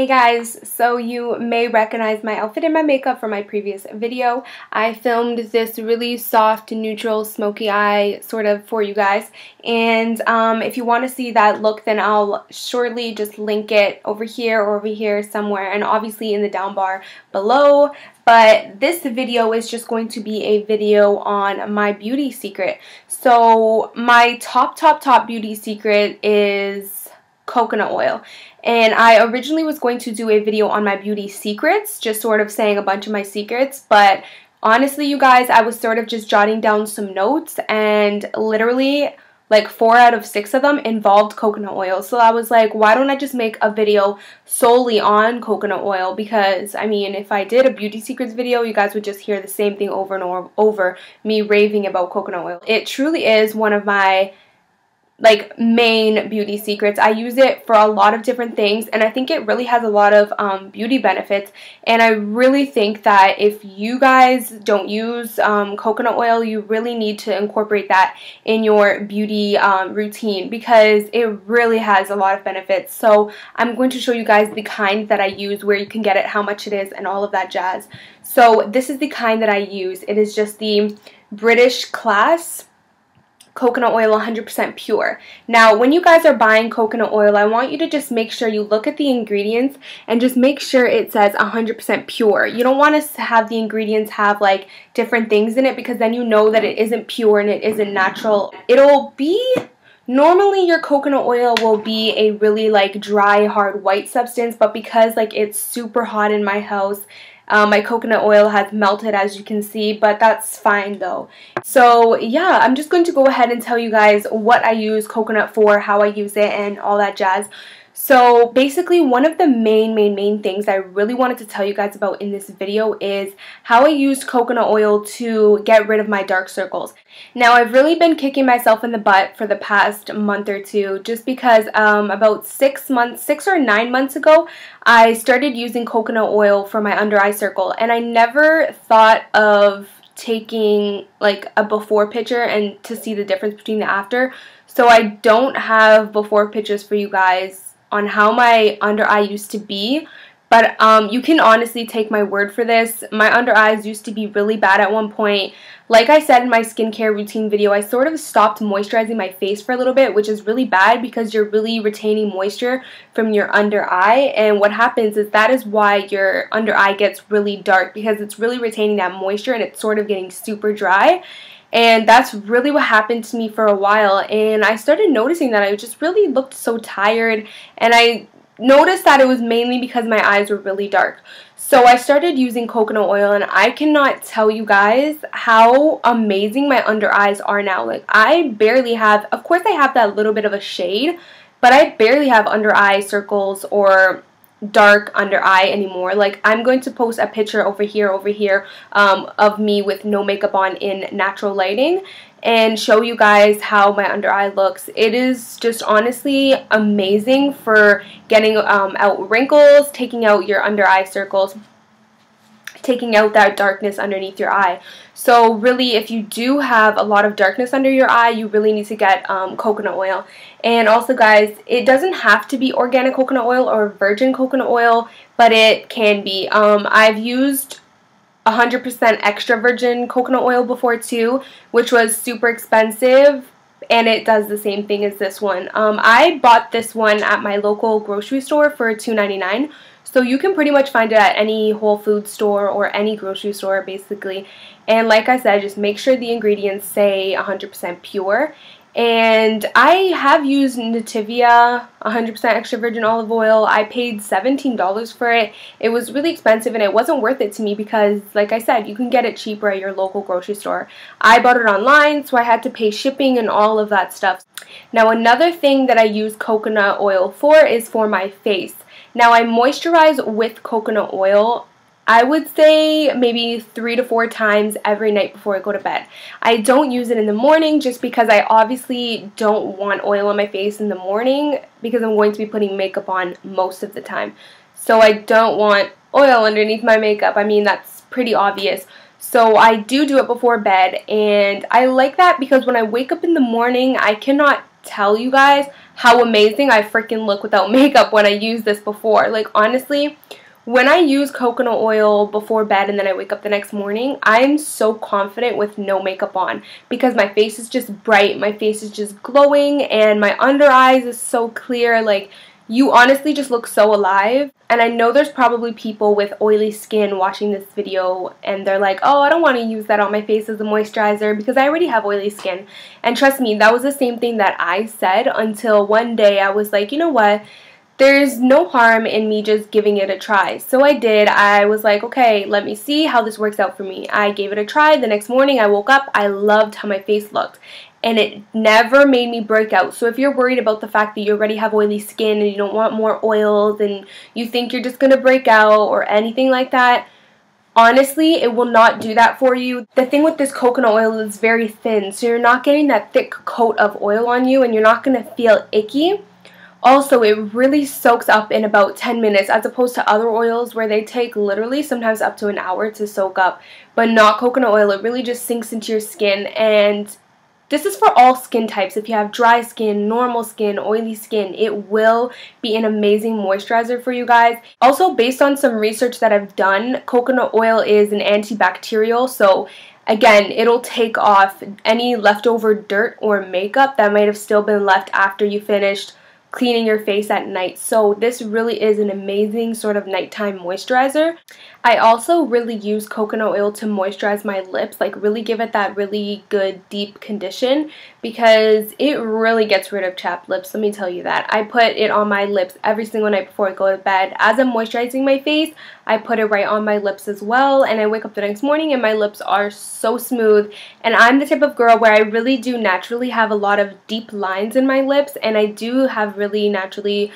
Hey guys, so you may recognize my outfit and my makeup from my previous video. I filmed this really soft, neutral, smoky eye sort of for you guys, and if you want to see that look, then I'll shortly just link it over here or over here somewhere, and obviously in the down bar below. But this video is just going to be a video on my beauty secret. So my top beauty secret is coconut oil. And I originally was going to do a video on my beauty secrets, just sort of saying a bunch of my secrets, but honestly, you guys, I was sort of just jotting down some notes, and literally like 4 out of 6 of them involved coconut oil. So I was like, why don't I just make a video solely on coconut oil? Because I mean, if I did a beauty secrets video, you guys would just hear the same thing over and over, me raving about coconut oil. It truly is one of my main beauty secrets. I use it for a lot of different things, and I think it really has a lot of beauty benefits. And I really think that if you guys don't use coconut oil, you really need to incorporate that in your beauty routine, because it really has a lot of benefits. So I'm going to show you guys the kind that I use, where you can get it, how much it is, and all of that jazz. So this is the kind that I use. It is just the British class coconut oil, 100% pure. Now, when you guys are buying coconut oil, I want you to just make sure you look at the ingredients and just make sure it says 100% pure. You don't want to have the ingredients have like different things in it, because then you know that it isn't pure and it isn't natural. It'll be, normally your coconut oil will be a really dry, hard, white substance, but because it's super hot in my house, my coconut oil has melted, as you can see, but that's fine though. So yeah, I'm just going to go ahead and tell you guys what I use coconut for, how I use it, and all that jazz. So basically, one of the main things I really wanted to tell you guys about in this video is how I used coconut oil to get rid of my dark circles. Now, I've really been kicking myself in the butt for the past month or two, just because about 6 or 9 months ago, I started using coconut oil for my under eye circle, and I never thought of taking a before picture and to see the difference between the after. So I don't have before pictures for you guys on how my under eye used to be, but you can honestly take my word for this. My under eyes used to be really bad at one point. Like I said in my skincare routine video, I sort of stopped moisturizing my face for a little bit, which is really bad because you're really retaining moisture from your under eye, and what happens is that is why your under eye gets really dark, because it's really retaining that moisture and it's sort of getting super dry. And that's really what happened to me for a while, and I started noticing that I just really looked so tired, and I noticed that it was mainly because my eyes were really dark. So I started using coconut oil, and I cannot tell you guys how amazing my under eyes are now. I barely have, of course I have that little bit of a shade, but I barely have under eye circles or dark under eye anymore. I'm going to post a picture over here of me with no makeup on in natural lighting and show you guys how my under eye looks. It is just honestly amazing for getting out wrinkles, taking out your under eye circles, taking out that darkness underneath your eye. So really, if you do have a lot of darkness under your eye, you really need to get coconut oil. And also guys, it doesn't have to be organic coconut oil or virgin coconut oil, but it can be. I've used 100% extra virgin coconut oil before too, which was super expensive, and it does the same thing as this one. I bought this one at my local grocery store for $2.99. So you can pretty much find it at any Whole Foods store or any grocery store basically. And like I said, just make sure the ingredients say 100% pure. And I have used Nativia 100% extra virgin olive oil. I paid $17 for it. It was really expensive, and it wasn't worth it to me because, like I said, you can get it cheaper at your local grocery store. I bought it online, so I had to pay shipping and all of that stuff. Now, another thing that I use coconut oil for is for my face. Now, I moisturize with coconut oil, I would say maybe 3 to 4 times every night before I go to bed. I don't use it in the morning just because I obviously don't want oil on my face in the morning, because I'm going to be putting makeup on most of the time. So I don't want oil underneath my makeup. I mean, that's pretty obvious. So I do it before bed, and I like that because when I wake up in the morning, I cannot tell you guys how amazing I freaking look without makeup when I use this before. Like, honestly, when I use coconut oil before bed and then I wake up the next morning, I'm so confident with no makeup on because my face is just bright, my face is just glowing, and my under eyes is so clear. Like, you honestly just look so alive. And I know there's probably people with oily skin watching this video and they're like, oh, I don't want to use that on my face as a moisturizer because I already have oily skin. And trust me, that was the same thing that I said until one day I was like, you know what? There's no harm in me just giving it a try. So I did. I was like, okay, let me see how this works out for me. I gave it a try. The next morning I woke up. I loved how my face looked. And it never made me break out. So if you're worried about the fact that you already have oily skin and you don't want more oils and you think you're just going to break out or anything like that, honestly, it will not do that for you. The thing with this coconut oil is very thin, so you're not getting that thick coat of oil on you and you're not going to feel icky. Also, it really soaks up in about 10 minutes as opposed to other oils where they take literally sometimes up to an hour to soak up. But not coconut oil. It really just sinks into your skin, and this is for all skin types. If you have dry skin, normal skin, oily skin, it will be an amazing moisturizer for you guys. Also, based on some research that I've done, coconut oil is an antibacterial, so again, it'll take off any leftover dirt or makeup that might have still been left after you finished cleaning your face at night. So this really is an amazing sort of nighttime moisturizer. I also really use coconut oil to moisturize my lips, like really give it that really good deep condition, because it really gets rid of chapped lips, let me tell you that. I put it on my lips every single night before I go to bed. As I'm moisturizing my face, I put it right on my lips as well, and I wake up the next morning and my lips are so smooth. And I'm the type of girl where I really do naturally have a lot of deep lines in my lips, and I do have really naturally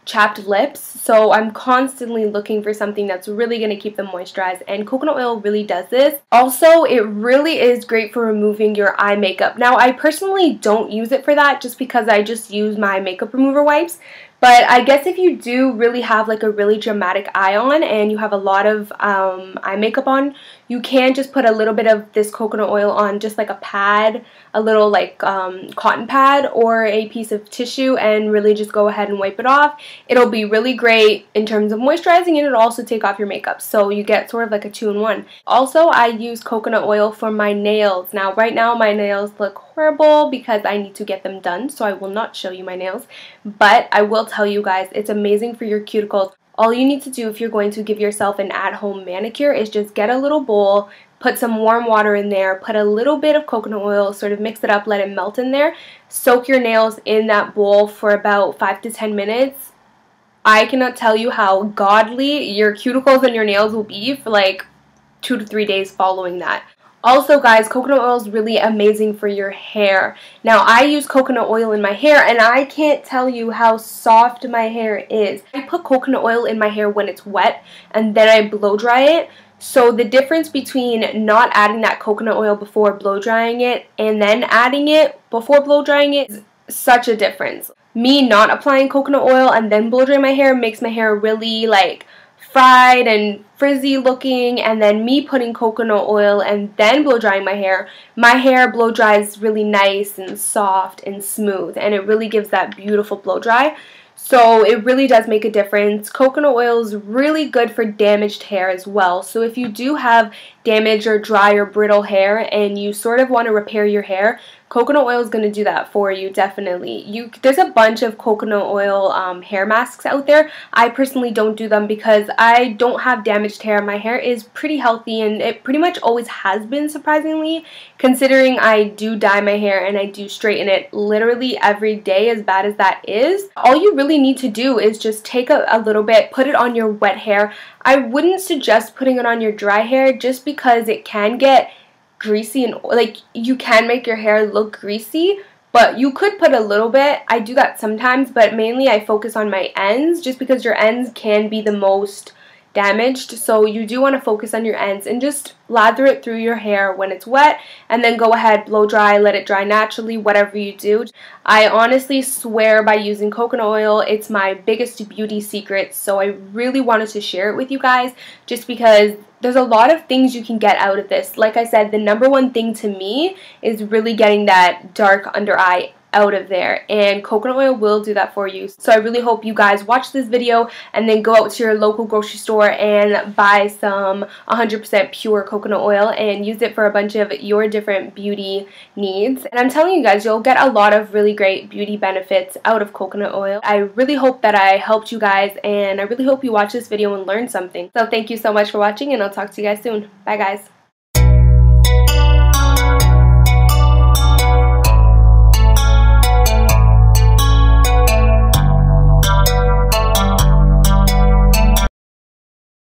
chapped lips, so I'm constantly looking for something that's really going to keep them moisturized, and coconut oil really does this. Also, it really is great for removing your eye makeup. Now, I personally don't use it for that just because I just use my makeup remover wipes. But I guess if you do really have like a really dramatic eye on and you have a lot of eye makeup on, you can just put a little bit of this coconut oil on just like a pad, a little like cotton pad or a piece of tissue, and really just go ahead and wipe it off. It'll be really great in terms of moisturizing, and it'll also take off your makeup, so you get sort of like a 2-in-1. Also, I use coconut oil for my nails. Now, right now my nails look horrible because I need to get them done, so I will not show you my nails, but I will tell you guys it's amazing for your cuticles. All you need to do if you're going to give yourself an at-home manicure is just get a little bowl, put some warm water in there, put a little bit of coconut oil, sort of mix it up, let it melt in there, soak your nails in that bowl for about 5 to 10 minutes. I cannot tell you how godly your cuticles and your nails will be for like 2 to 3 days following that. Also, guys, coconut oil is really amazing for your hair. Now, I use coconut oil in my hair, and I can't tell you how soft my hair is. I put coconut oil in my hair when it's wet, and then I blow dry it. So the difference between not adding that coconut oil before blow drying it and then adding it before blow drying it is such a difference. Me not applying coconut oil and then blow drying my hair makes my hair really like fried and frizzy looking, and then me putting coconut oil and then blow drying my hair blow dries really nice and soft and smooth, and it really gives that beautiful blow dry. So it really does make a difference. Coconut oil is really good for damaged hair as well. So if you do have damaged or dry or brittle hair and you sort of want to repair your hair, coconut oil is going to do that for you, definitely. There's a bunch of coconut oil hair masks out there. I personally don't do them because I don't have damaged hair. My hair is pretty healthy, and it pretty much always has been, surprisingly, considering I do dye my hair and I do straighten it literally every day, as bad as that is. All you really need to do is just take a little bit, put it on your wet hair. I wouldn't suggest putting it on your dry hair just because it can get greasy, and like you can make your hair look greasy, but you could put a little bit. I do that sometimes, but mainly I focus on my ends just because your ends can be the most damaged, so you do want to focus on your ends and just lather it through your hair when it's wet, and then go ahead, blow dry, let it dry naturally, whatever you do. I honestly swear by using coconut oil, it's my biggest beauty secret, so I really wanted to share it with you guys just because there's a lot of things you can get out of this. Like I said, the number one thing to me is really getting that dark under eye out of there, and coconut oil will do that for you. So I really hope you guys watch this video and then go out to your local grocery store and buy some 100% pure coconut oil and use it for a bunch of your different beauty needs. And I'm telling you guys, you'll get a lot of really great beauty benefits out of coconut oil. I really hope that I helped you guys, and I really hope you watch this video and learn something. So thank you so much for watching, and I'll talk to you guys soon. Bye guys.